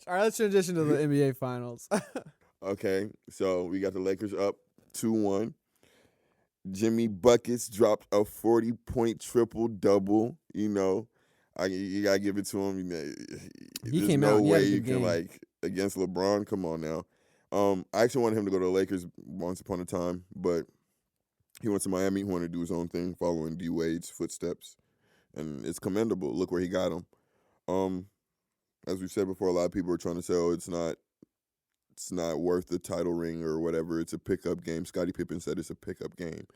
All right, let's transition to the NBA Finals. Okay, so we got the Lakers up 2-1. Jimmy Buckets dropped a 40-point triple-double. You gotta give it to him. He There's came out no and he had way a you good can game. against LeBron. Come on now. I actually wanted him to go to the Lakers once upon a time, but he went to Miami. He wanted to do his own thing, following D Wade's footsteps, and it's commendable. Look where he got him. Um, as we said before, a lot of people are trying to say, "Oh, it's not worth the title ring or whatever. It's a pickup game." Scottie Pippen said it's a pickup game.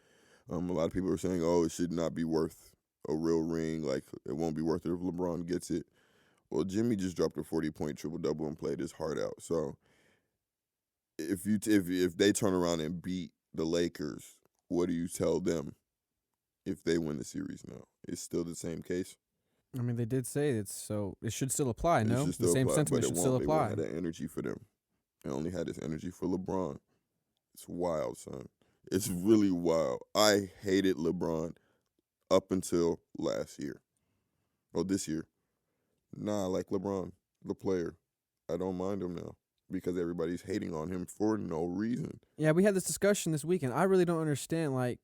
A lot of people are saying, "Oh, it should not be worth a real ring. Like it won't be worth it if LeBron gets it." Well, Jimmy just dropped a 40-point triple double and played his heart out. So if they turn around and beat the Lakers, what do you tell them if they win the series? Now it's still the same case. I mean, they did say it's so it should still apply. It No, should the still same apply, but sentiment it should still won't. They won't apply. have that energy for them. They only had this energy for LeBron. It's wild, son. It's really wild. I hated LeBron up until last year. Or this year. Nah, I like LeBron, the player. I don't mind him now because everybody's hating on him for no reason. Yeah, we had this discussion this weekend. I really don't understand. Like,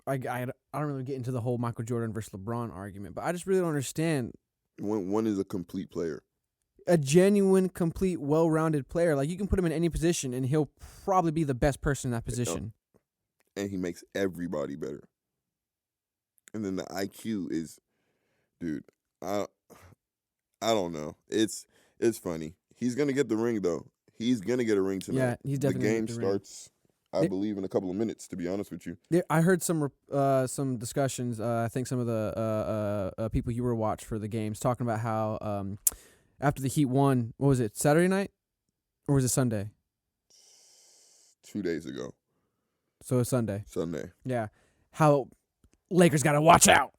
I don't really get into the whole Michael Jordan versus LeBron argument, but I just really don't understand One is a complete player. a genuine, complete, well-rounded player. Like, you can put him in any position, and he'll probably be the best person in that position. And he makes everybody better. And then the IQ is, dude, I don't know. It's funny. He's gonna get the ring though. He's gonna get a ring tonight. Yeah, he's definitely the gonna game get the ring. starts, I believe, in a couple of minutes. To be honest with you, I heard some discussions. I think some of the people you were watched for the games talking about how after the Heat won, what was it, Saturday night or was it Sunday? 2 days ago, So it's Sunday. Sunday. Yeah, how Lakers got to watch out.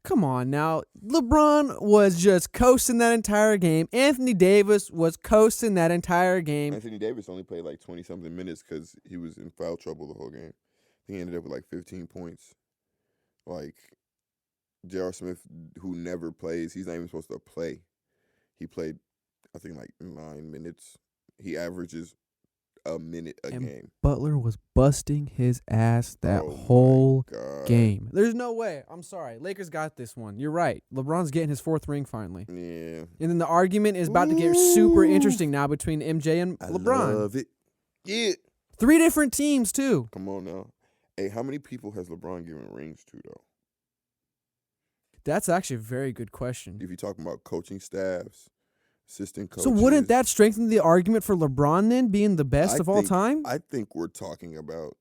Come on now. LeBron was just coasting that entire game. Anthony Davis was coasting that entire game. Anthony Davis only played like 20-something minutes because he was in foul trouble the whole game. He ended up with like 15 points. Like, J.R. Smith, who never plays, he's not even supposed to play. He played, I think, like 9 minutes. He averages a minute a game. Butler was busting his ass that Oh whole my God. game. There's no way. I'm sorry. Lakers got this one. You're right. LeBron's getting his 4th ring finally. Yeah. And then the argument is about to get super interesting now between MJ and LeBron. I love it. Yeah. 3 different teams, too. Come on now. Hey, how many people has LeBron given rings to, though? That's actually a very good question. If you're talking about coaching staffs, assistant coaches. So wouldn't that strengthen the argument for LeBron then being the best of all time? I think we're talking about,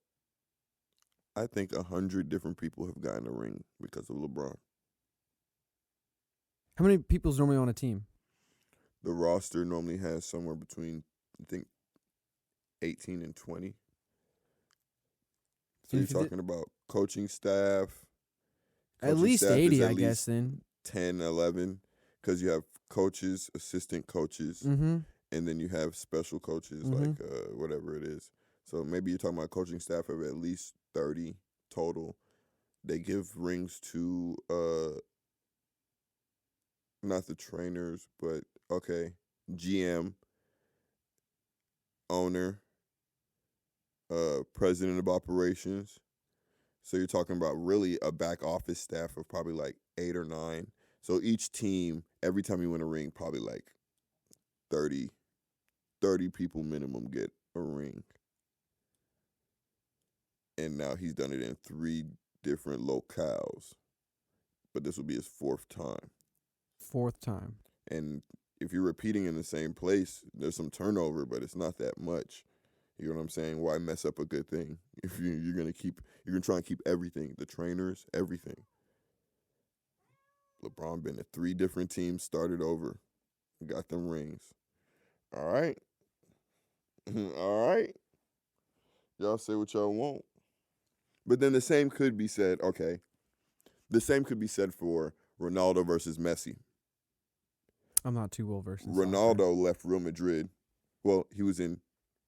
100 different people have gotten a ring because of LeBron. How many people's normally on a team? The roster normally has somewhere between, I think, 18 and 20. So you're talking about coaching staff. At least 80, I guess, then. 10, 11, because you have coaches, assistant coaches, Mm-hmm. and then you have special coaches, like whatever it is. So maybe you're talking about coaching staff of at least 30 total. They give rings to not the trainers, but GM, owner, president of operations. So you're talking about really a back office staff of probably like 8 or 9. So each team, every time you win a ring, probably like 30 people minimum get a ring. And now he's done it in 3 different locales. But this will be his 4th time. 4th time. And if you're repeating in the same place, there's some turnover, but it's not that much. You know what I'm saying? Why mess up a good thing if you're gonna try and keep everything, the trainers, everything. LeBron been to 3 different teams, started over, got them rings. All right, all right. Y'all say what y'all want, but then the same could be said. The same could be said for Ronaldo versus Messi. I'm not too well versed in Ronaldo left Real Madrid. Well, he was in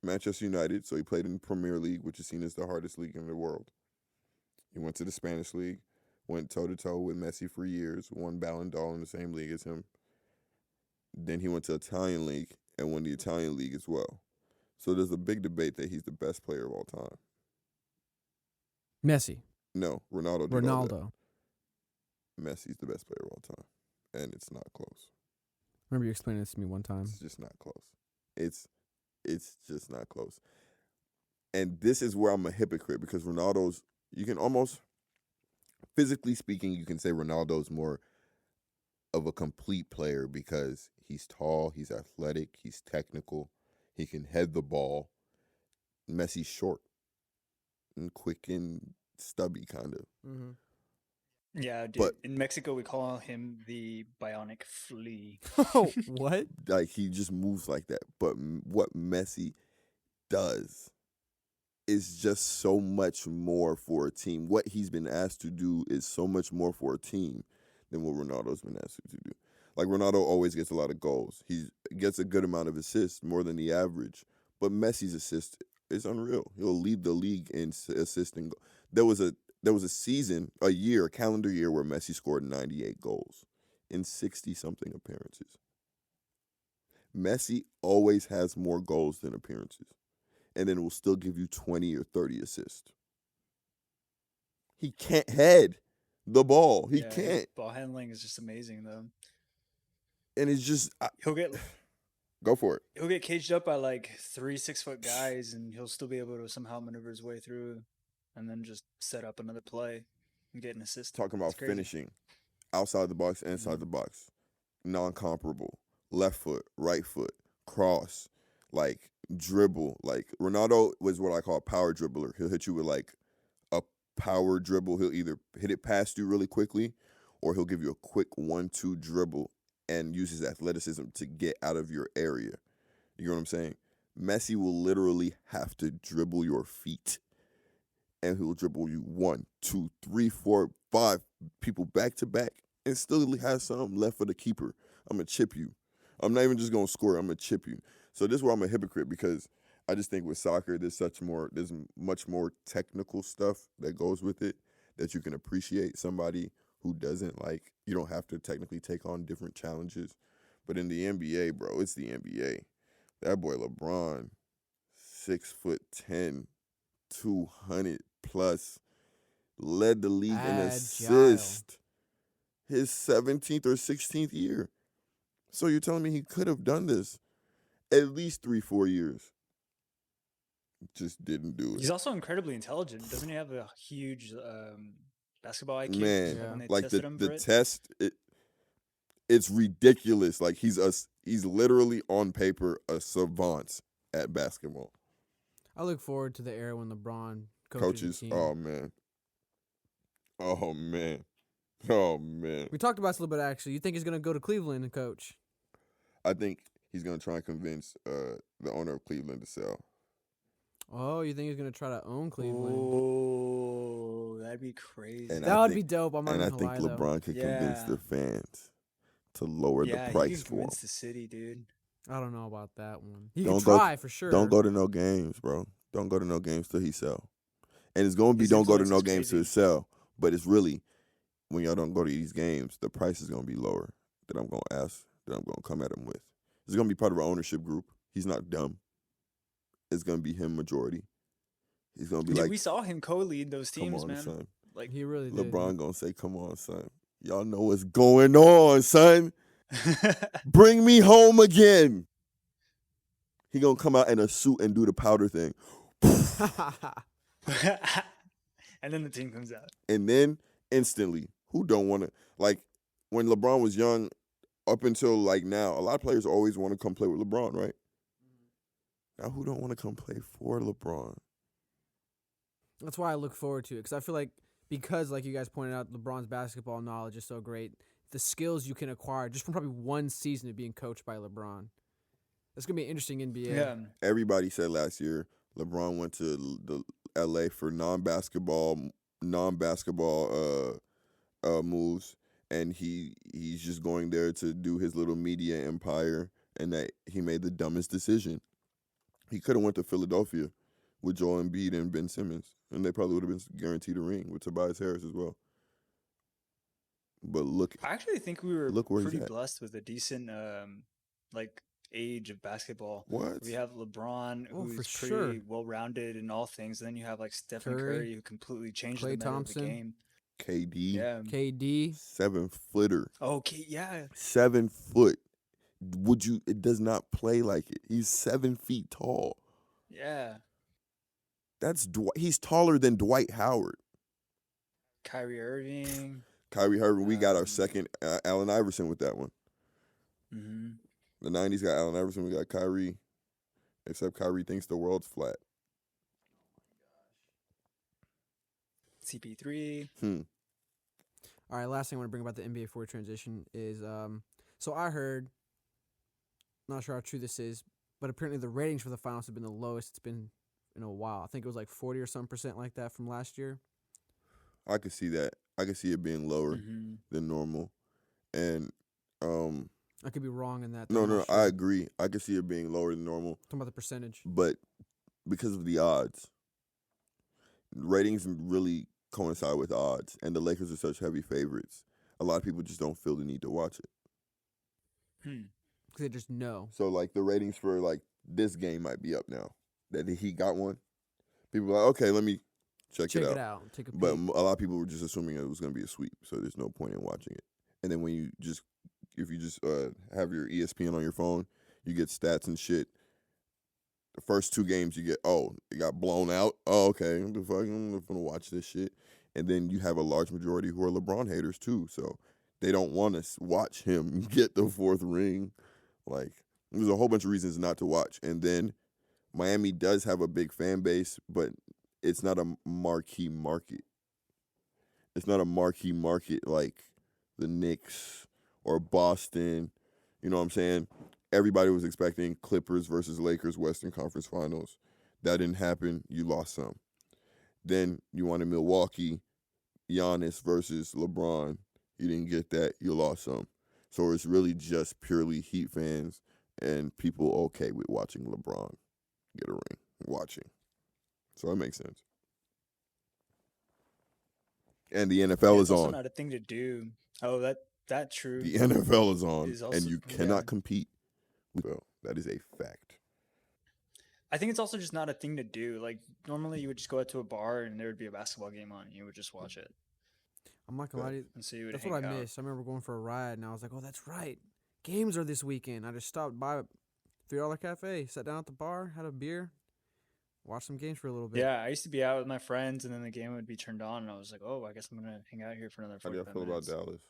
Manchester United, so he played in the Premier League, which is seen as the hardest league in the world. He went to the Spanish league, went toe-to-toe with Messi for years, won Ballon d'Or in the same league as him. Then he went to Italian league and won the Italian league as well. So there's a big debate that he's the best player of all time. Messi. No, Ronaldo did all that. Ronaldo. Messi's the best player of all time, and it's not close. Remember you explaining this to me one time. It's just not close. It's just not close. And this is where I'm a hypocrite because Ronaldo's, you can almost, physically speaking, you can say Ronaldo's more of a complete player because he's tall, he's athletic, he's technical, he can head the ball. Messi's short and quick and stubby, kind of. Mm-hmm. Yeah, dude. But- in Mexico, we call him the bionic flea. Oh, what? Like, he just moves like that. But what Messi does is just so much more for a team. What he's been asked to do is so much more for a team than what Ronaldo's been asked to do. Like, Ronaldo always gets a lot of goals. He gets a good amount of assists, more than the average. But Messi's assist is unreal. He'll lead the league in assisting. There was a season, a calendar year, where Messi scored 98 goals in 60-something appearances. Messi always has more goals than appearances, and then will still give you 20 or 30 assists. He can't head the ball. He his can't. ball handling is just amazing, though. And it's just, He'll get go for it. he'll get caged up by like 3 6-foot guys, and he'll still be able to somehow maneuver his way through, and then just set up another play and get an assist. Talking about It's crazy. finishing, outside the box, inside the box, non-comparable, left foot, right foot, cross, like dribble. Like, Ronaldo was what I call a power dribbler. He'll hit you with like a power dribble. He'll either hit it past you really quickly, or he'll give you a quick 1-2 dribble and use his athleticism to get out of your area. You know what I'm saying? Messi will literally have to dribble your feet, and he will dribble you 1, 2, 3, 4, 5 people back to back, and still has something left for the keeper. I'm gonna chip you. I'm not even just gonna score. I'm gonna chip you. So this is where I'm a hypocrite, because I just think with soccer there's much more technical stuff that goes with it that you can appreciate. Somebody who doesn't, like, you don't have to technically take on different challenges. But in the NBA, bro, it's the NBA. That boy LeBron, 6'10", 200 plus, led the league in Agile. assist his 17th or 16th year. So you're telling me he could have done this at least 3-4 years? Just didn't do it. He's also incredibly intelligent. Doesn't he have a huge basketball IQ? Man, When they like tested him for the it? test, it's ridiculous. Like, he's literally on paper a savant at basketball. I look forward to the era when LeBron Coaches, coaches the team. oh man, oh man, oh man. We talked about this a little bit, actually. You think he's going to go to Cleveland and coach? I think he's gonna try and convince the owner of Cleveland to sell. Oh, you think he's going to try to own Cleveland? Oh, that'd be crazy. And That would be dope. I'm not And I going to think lie, LeBron could convince Yeah. the fans to lower yeah, the he price can for him. convince the city, dude. though. I don't know about that one. He Don't can go- try for sure. Don't go to no games, bro. Don't go to no games till he sell. And it's gonna be His don't go to influence no is games till he crazy. sell. But it's really, when y'all don't go to these games, the price is gonna be lower that I'm gonna come at him with. It's gonna be part of our ownership group. He's not dumb. It's gonna be him majority. He's gonna be Dude, like, we saw him co-lead those come teams, on, man. son. Like, He really did. LeBron gonna say, come on, son. Y'all know what's going on, son. Bring me home again. He gonna come out in a suit and do the powder thing. and then the team comes out. And then instantly, who don't want to, like, when LeBron was young, up until like now, a lot of players always want to come play with LeBron, right? Now, who don't want to come play for LeBron? That's why I look forward to it, because I feel because, like you guys pointed out, LeBron's basketball knowledge is so great. The skills you can acquire just from probably one season of being coached by LeBron. It's going to be an interesting NBA. Yeah. Everybody said last year LeBron went to the LA for non-basketball moves, and he's just going there to do his little media empire, and that he made the dumbest decision. He could have went to Philadelphia with Joel Embiid and Ben Simmons, and they probably would have been guaranteed a ring with Tobias Harris as well. But look, I actually think we were Look where he's pretty at. blessed with a decent like age of basketball. What? We have LeBron, Oh, for who's sure. pretty well-rounded in all things. And then you have like Stephen Curry, Curry, who completely changed Klay the meta of the Thompson. game. KD, Yeah. KD. 7-footer, Okay. Yeah. 7 foot. It does not play like it. He's 7 feet tall. Yeah. He's taller than Dwight Howard. Kyrie Irving. Kyrie Irving, we got our second Allen Iverson with that one. Mm-hmm. The 90s got Allen Iverson, we got Kyrie. Except Kyrie thinks the world's flat. CP3. All right, last thing I want to bring about the NBA 4 transition is, so I heard, not sure how true this is, but apparently the ratings for the finals have been the lowest it's been in a while. I think it was like 40 or some % like that from last year. I could see that. I could see it being lower Mm-hmm. than normal. And I could be wrong in that. no, I agree. I could see it being lower than normal. Talking about the percentage. But because of the odds, ratings really coincide with odds, and the Lakers are such heavy favorites. A lot of people just don't feel the need to watch it. Because they just know. So, like, the ratings for, like, this game might be up now. That he got one. People are like, okay, let me check it out. Take a peek. But a lot of people were just assuming it was going to be a sweep, so there's no point in watching it. And then if you just have your ESPN on your phone, you get stats and shit. The first 2 games you get, it got blown out. Oh, okay, what the fuck? I'm not going to watch this shit. And then you have a large majority who are LeBron haters too, so they don't want to watch him get the 4th ring. Like, there's a whole bunch of reasons not to watch. And then Miami does have a big fan base, but it's not a marquee market. It's not a marquee market like the Knicks or Boston. You know what I'm saying? Everybody was expecting Clippers versus Lakers Western Conference Finals. That didn't happen. You lost some. Then you wanted Milwaukee, Giannis versus LeBron. You didn't get that. You lost some. So it's really just purely Heat fans and people okay with watching LeBron get a ring. Watching. So that makes sense. And the NFL is also on. Not a thing to do. Oh, that true. The NFL is on, Is also- and you cannot compete. Well, that is a fact. I think it's also just not a thing to do. Like, normally you would just go out to a bar and there would be a basketball game on and you would just watch it. I'm not going to lie to you. And so you would That's hang what I out. missed. I remember going for a ride, and I was like, oh, that's right. Games are this weekend. I just stopped by a $3 cafe, sat down at the bar, had a beer, watched some games for a little bit. Yeah, I used to be out with my friends and then the game would be turned on and I was like, oh, I guess I'm going to hang out here for another How do 45 y'all feel minutes. about Dallas?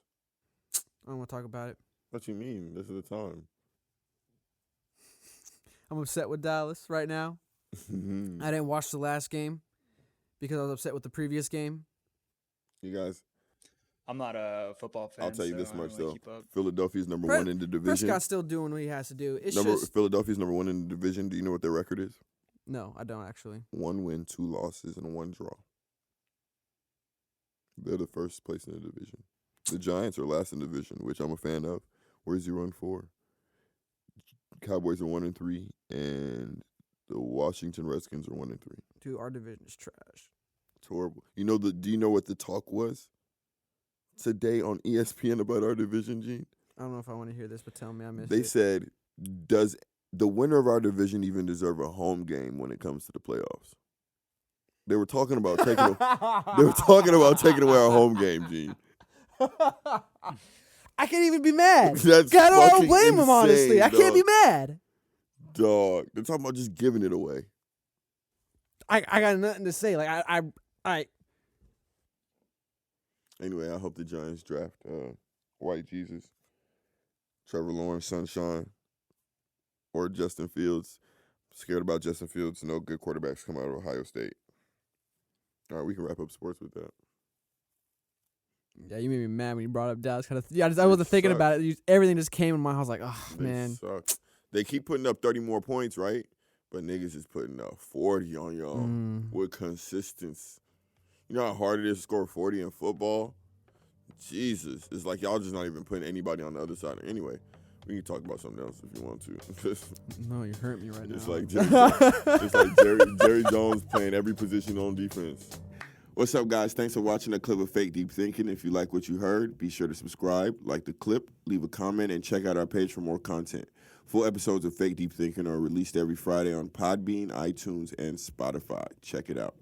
I don't want to talk about it. What you mean? This is the time. I'm upset with Dallas right now. I didn't watch the last game because I was upset with the previous game. You guys, I'm not a football fan. I'll tell you so this I don't much really though. keep up. Philadelphia's number 1 in the division. Prescott's still doing what he has to do. It's Philadelphia's number 1 in the division. Do you know what their record is? No, I don't actually. 1 win, 2 losses, and 1 draw. They're the first place in the division. The Giants are last in the division, which I'm a fan of. We're 0-4. Cowboys are 1-3, and the Washington Redskins are 1-3. Dude, our division is trash. It's horrible. Do you know what the talk was today on ESPN about our division, Gene? I don't know if I want to hear this, but tell me I missed They it. said, does the winner of our division even deserve a home game when it comes to the playoffs? They were talking about taking away our home game, Gene. I can't even be mad. That's I don't fucking blame him, honestly. insane, I can't be dog. mad. Dog, they're talking about just giving it away. I got nothing to say. Like I Anyway, I hope the Giants draft White Jesus, Trevor Lawrence, Sunshine, or Justin Fields. Scared about Justin Fields. No good quarterbacks come out of Ohio State. All right, we can wrap up sports with that. Yeah, you made me mad when you brought up Dallas. I wasn't thinking about it. Everything just came in my house like, oh, man. Suck. They keep putting up 30 more points, right? But niggas is putting up 40 on y'all with consistency. You know how hard it is to score 40 in football? Jesus. It's like y'all just not even putting anybody on the other side. Anyway, we can talk about something else if you want to. No, you hurt me right It's now. like Jerry Jones playing every position on defense. What's up, guys? Thanks for watching a clip of Fake Deep Thinking. If you like what you heard, be sure to subscribe, like the clip, leave a comment, and check out our page for more content. Full episodes of Fake Deep Thinking are released every Friday on Podbean, iTunes, and Spotify. Check it out.